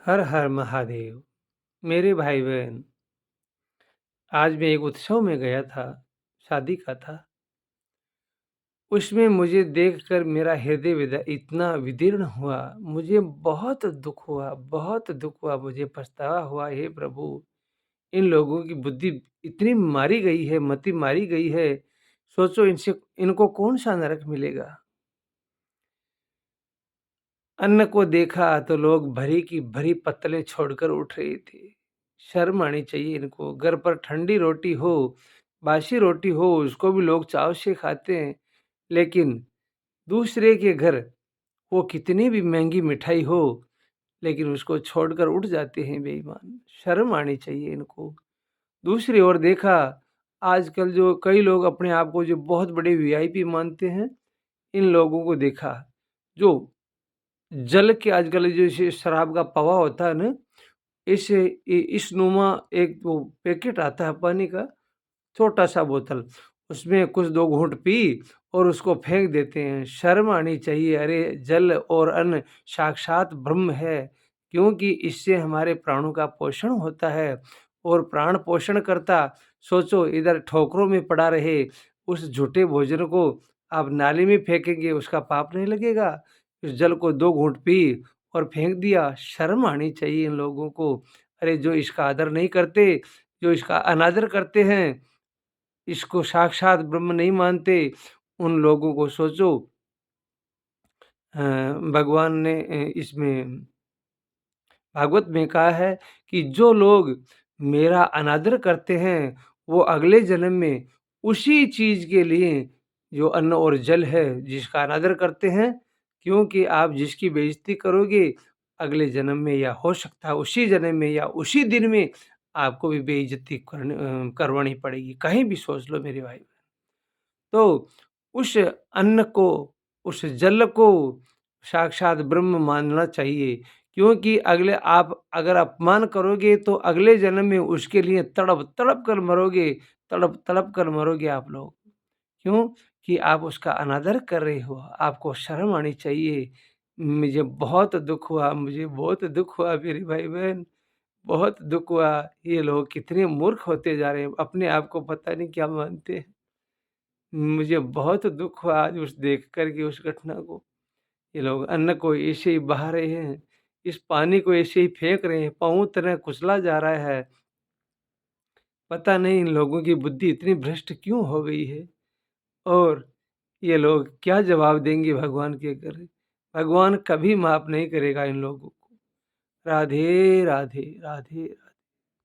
हर हर महादेव। मेरे भाई बहन, आज मैं एक उत्सव में गया था, शादी का था। उसमें मुझे देखकर मेरा हृदय इतना विदीर्ण हुआ, मुझे बहुत दुःख हुआ, मुझे पछतावा हुआ, हे प्रभु! इन लोगों की बुद्धि इतनी मारी गई है, मति मारी गई है, सोचो इनसे इनको कौन-सा नरक मिलेगा। अन्न को देखा तो लोग भरी की भरी पत्तलें छोड़कर उठ रहे थे। शर्म आनी चाहिए इनको। घर पर ठंडी रोटी हो, बासी रोटी हो, उसको भी लोग चाव से खाते हैं। लेकिन दूसरे के घर वो कितनी भी महँगी मिठाई हो, लेकिन उसको छोड़कर उठ जाते हैं बेईमान। शर्म आनी चाहिए इनको। दूसरी ओर देखा, आजकल जो कई लोग अपने आप को जो बहुत बड़े वीआईपी मानते हैं, इन लोगों को देखा, जो जल के आजकल जैसे शराब का पवा होता है ना, इस नुमा एक वो पैकेट आता है पानी का, छोटा-सा बोतल, उसमें कुछ 2 घूँट पी और उसको फेंक देते हैं। शर्म आनी चाहिए। अरे! जल और अन्न साक्षात ब्रह्म है, क्योंकि इससे हमारे प्राणों का पोषण होता है और प्राण पोषण करता, सोचो इधर ठोकरों में पड़ा रहे, उस झूठे भोजन को आप नाली में फेंकेंगे, उसका पाप नहीं लगेगा? इस जल को 2 घूँट पी और फेंक दिया, शर्म आनी चाहिए इन लोगों को। अरे! जो इसका आदर नहीं करते, जो इसका अनादर करते हैं, इसको साक्षात ब्रह्म नहीं मानते, उन लोगों को सोचो। अ, भगवान ने इसमें भागवत में कहा है कि जो लोग मेरा अनादर करते हैं, वो अगले जन्म में उसी चीज़ के लिए जो अन्न और जल है, जिसका अनादर करते हैं, क्योंकि आप जिसकी बेइज़्ज़ती करोगे, अगले जन्म में या हो सकता है उसी जन्म में या उसी दिन में आपको भी बेइज़्ज़ती करवानी पड़ेगी। कहीं भी सोच लो मेरे भाई। तो उस अन्न को, उस जल को साक्षात ब्रह्म मानना चाहिए, क्योंकि अगले आप अगर अपमान करोगे तो अगले जन्म में उसके लिए तड़प-तड़प कर मरोगे, तड़प-तड़प कर मरोगे आप लोग। क्यों? कि आप उसका अनादर कर रहे हो, आपको शर्म आनी चाहिए। मुझे बहुत दुःख हुआ मेरे भाई-बहन, बहुत दुःख हुआ। ये लोग कितने मूर्ख होते जा रहे हैं, अपने आप को पता नहीं क्या मानते हैं। मुझे बहुत दुःख हुआ आज उस देख कर के उस घटना को। ये लोग अन्न को ऐसे ही बहा रहे हैं, इस पानी को ऐसे ही फेंक रहे हैं, पाँव तरह कुचला जा रहा है। पता नहीं इन लोगों की बुद्धि इतनी भ्रष्ट क्यों हो गई है? और ये लोग क्या जवाब देंगे भगवान के अगर भगवान कभी माफ़ नहीं करेगा इन लोगों को। राधे, राधे, राधे, राधे।